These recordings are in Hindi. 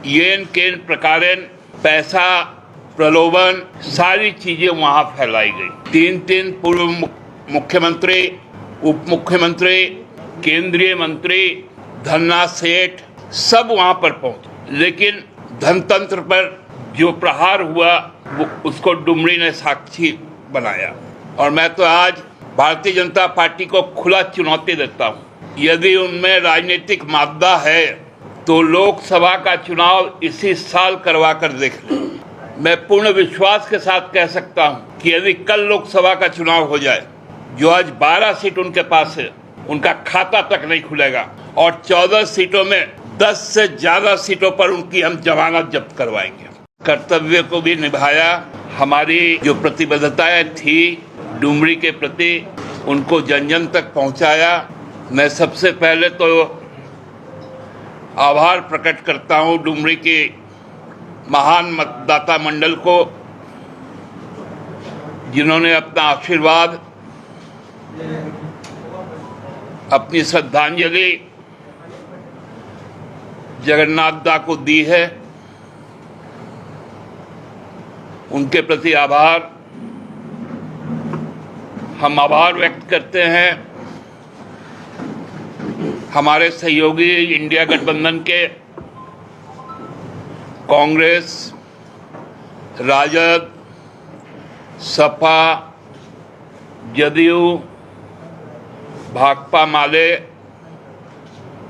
येन केन प्रकारेण पैसा प्रलोभन सारी चीजें वहां फैलाई गई। तीन पूर्व मुख्यमंत्री, उप मुख्यमंत्री, केंद्रीय मंत्री, धननाथ सेठ सब वहां पर पहुंचे, लेकिन धनतंत्र पर जो प्रहार हुआ वो उसको डुमरी ने साक्षी बनाया। और मैं तो आज भारतीय जनता पार्टी को खुला चुनौती देता हूं, यदि उनमें राजनीतिक मादा है तो लोकसभा का चुनाव इसी साल करवा कर देख लें। मैं पूर्ण विश्वास के साथ कह सकता हूं कि यदि कल लोकसभा का चुनाव हो जाए, जो आज 12 सीट उनके पास है, उनका खाता तक नहीं खुलेगा और 14 सीटों में 10 से ज्यादा सीटों पर उनकी हम जमानत जब्त करवाएंगे। कर्तव्य को भी निभाया, हमारी जो प्रतिबद्धताएं थी डुमरी के प्रति उनको जन जन तक पहुंचाया। मैं सबसे पहले तो आभार प्रकट करता हूं डुमरी के महान मतदाता मंडल को, जिन्होंने अपना आशीर्वाद, अपनी श्रद्धांजलि जगन्नाथ दा को दी है। उनके प्रति आभार, हम आभार व्यक्त करते हैं हमारे सहयोगी इंडिया गठबंधन के Congress, Rajad, Sapa, Jadyu, Bhakpa Maale,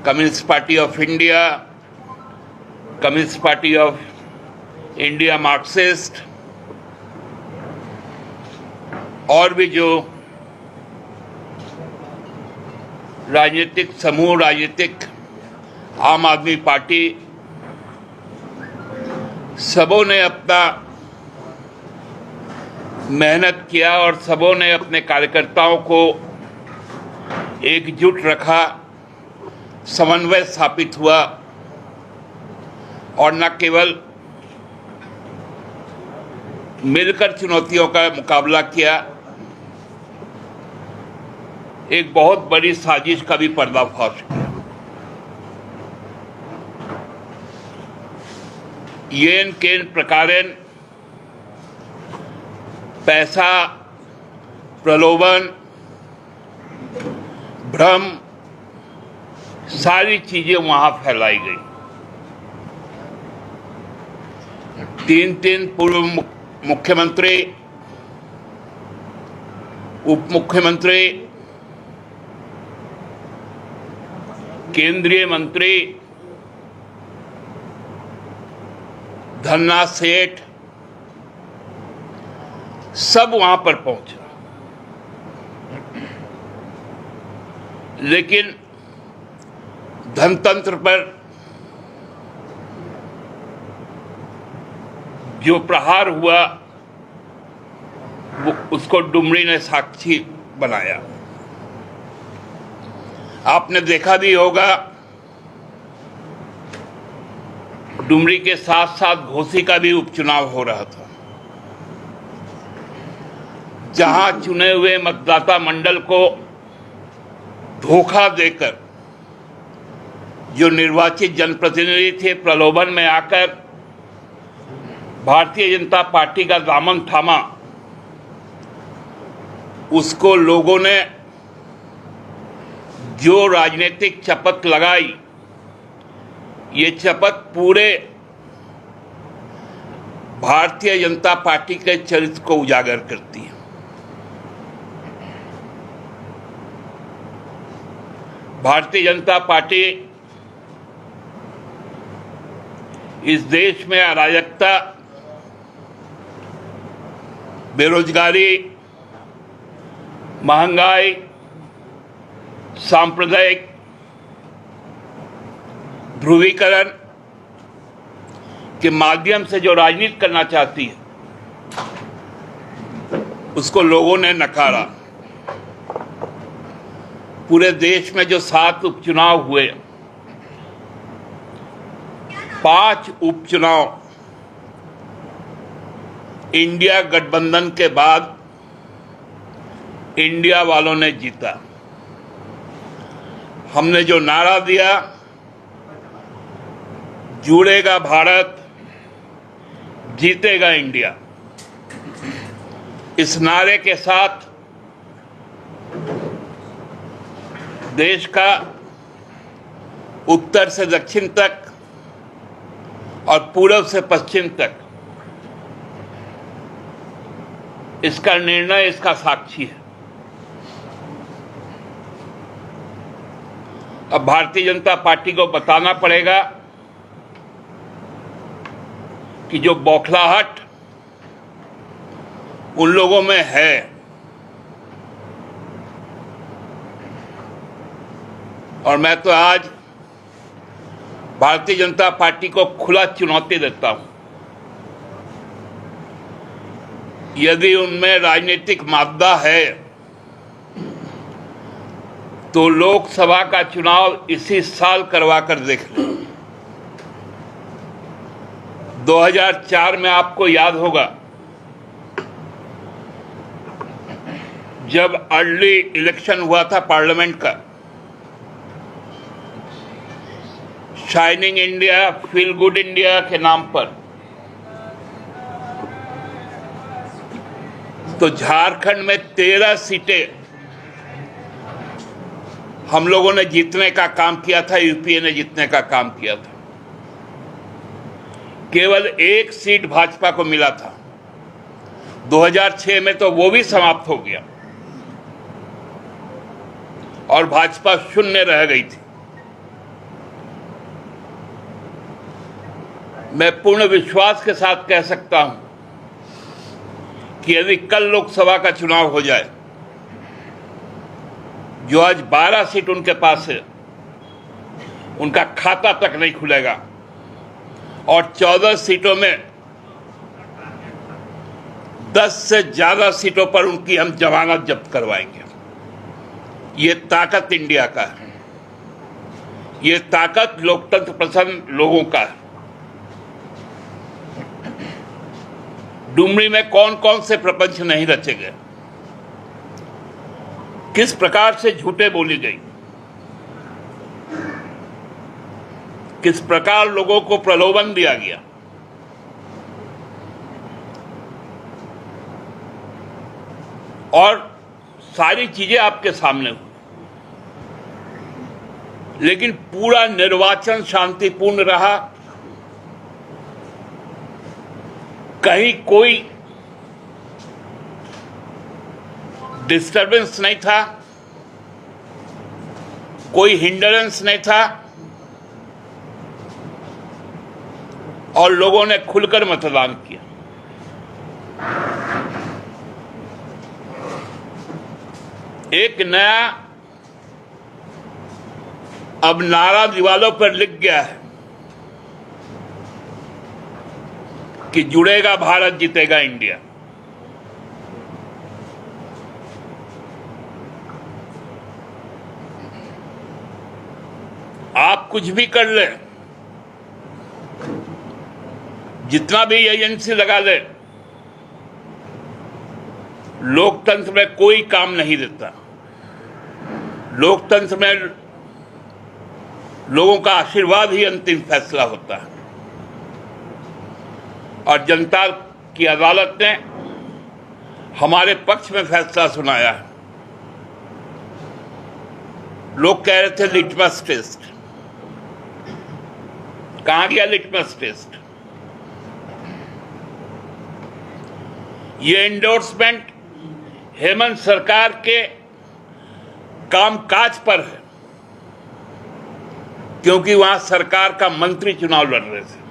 Communist Party of India, Communist Party of India Marxist और भी जो राजनीतिक समूह, राजनीतिक आम आदमी पार्टी, सबों ने अपना मेहनत किया और सबों ने अपने कार्यकर्ताओं को एकजुट रखा, समन्वय स्थापित हुआ और न केवल मिलकर चुनौतियों का मुकाबला किया, एक बहुत बड़ी साजिश का भी पर्दाफाश किया। येन केन प्रकारेण पैसा, प्रलोभन, भ्रम सारी चीजें वहां फैलाई गई। तीन पूर्व मुख्यमंत्री, उप मुख्यमंत्री, केंद्रीय मंत्री, धननाथ सेठ सब वहां पर पहुंचे, लेकिन धनतंत्र पर जो प्रहार हुआ वो उसको डुमरी ने साक्षी बनाया। आपने देखा भी होगा, डुमरी के साथ साथ घोसी का भी उपचुनाव हो रहा था, जहां चुने हुए मतदाता मंडल को धोखा देकर जो निर्वाचित जनप्रतिनिधि थे, प्रलोभन में आकर भारतीय जनता पार्टी का दामन थामा, उसको लोगों ने जो राजनीतिक शपथ लगाई, ये शपथ पूरे भारतीय जनता पार्टी के चरित्र को उजागर करती है। भारतीय जनता पार्टी इस देश में अराजकता, बेरोजगारी, महंगाई, सांप्रदायिक ध्रुवीकरण के माध्यम से जो राजनीति करना चाहती है, उसको लोगों ने नकारा। पूरे देश में जो 7 उपचुनाव हुए, 5 उपचुनाव इंडिया गठबंधन के बाद इंडिया वालों ने जीता। हमने जो नारा दिया, जुड़ेगा भारत, जीतेगा इंडिया, इस नारे के साथ देश का उत्तर से दक्षिण तक और पूर्व से पश्चिम तक इसका निर्णय, इसका साक्षी है। अब भारतीय जनता पार्टी को बताना पड़ेगा कि जो बौखलाहट उन लोगों में है, और मैं तो आज भारतीय जनता पार्टी को खुला चुनौती देता हूं, यदि उनमें राजनीतिक मादा है तो लोकसभा का चुनाव इसी साल करवा कर देख लें। 2004 में आपको याद होगा, जब अर्ली इलेक्शन हुआ था पार्लियामेंट का, shining India, feel good India के नाम पर, तो झारखंड में 13 सीटें हम लोगों ने जीतने का काम किया था, यूपीए ने जीतने का काम किया था। केवल 1 सीट भाजपा को मिला था। 2006 में तो वो भी समाप्त हो गया और भाजपा शून्य रह गई थी। मैं पूर्ण विश्वास के साथ कह सकता हूं कि यदि कल लोकसभा का चुनाव हो जाए, जो आज 12 सीट उनके पास है, उनका खाता तक नहीं खुलेगा और 14 सीटों में 10 से ज्यादा सीटों पर उनकी हम जमानत जब्त करवाएंगे। ये ताकत इंडिया का है, ये ताकत लोकतंत्र पसंद लोगों का है। डुमरी में कौन कौन से प्रपंच नहीं रचे गए, किस प्रकार से झूठे बोली गई, किस प्रकार लोगों को प्रलोभन दिया गया, और सारी चीजें आपके सामने हुई। लेकिन पूरा निर्वाचन शांतिपूर्ण रहा, कहीं कोई डिस्टर्बेंस नहीं था, कोई हिंडरेंस नहीं था और लोगों ने खुलकर मतदान किया। एक नया अब नारा दीवालों पर लिख गया है कि जुड़ेगा भारत, जीतेगा इंडिया। आप कुछ भी कर ले, जितना भी एजेंसी लगा ले, लोकतंत्र में कोई काम नहीं देता। लोकतंत्र में लोगों का आशीर्वाद ही अंतिम फैसला होता है और जनता की अदालत ने हमारे पक्ष में फैसला सुनाया है। लोग कह रहे थे लिटमस टेस्ट, कहां गया लिटमस टेस्ट? ये एंडोर्समेंट हेमंत सरकार के कामकाज पर है, क्योंकि वहां सरकार का मंत्री चुनाव लड़ रहे थे।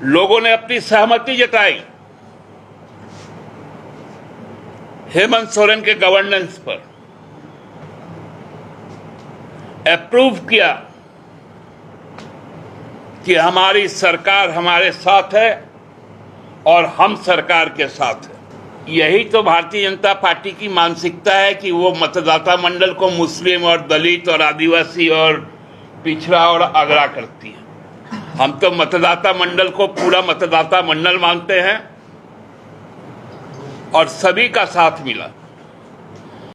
लोगों ने अपनी सहमति जताई हेमंत सोरेन के गवर्नेंस पर, अप्रूव किया कि हमारी सरकार हमारे साथ है और हम सरकार के साथ है। यही तो भारतीय जनता पार्टी की मानसिकता है कि वो मतदाता मंडल को मुस्लिम और दलित और आदिवासी और पिछड़ा और अगड़ा करती है। हम तो मतदाता मंडल को पूरा मतदाता मंडल मानते हैं और सभी का साथ मिला।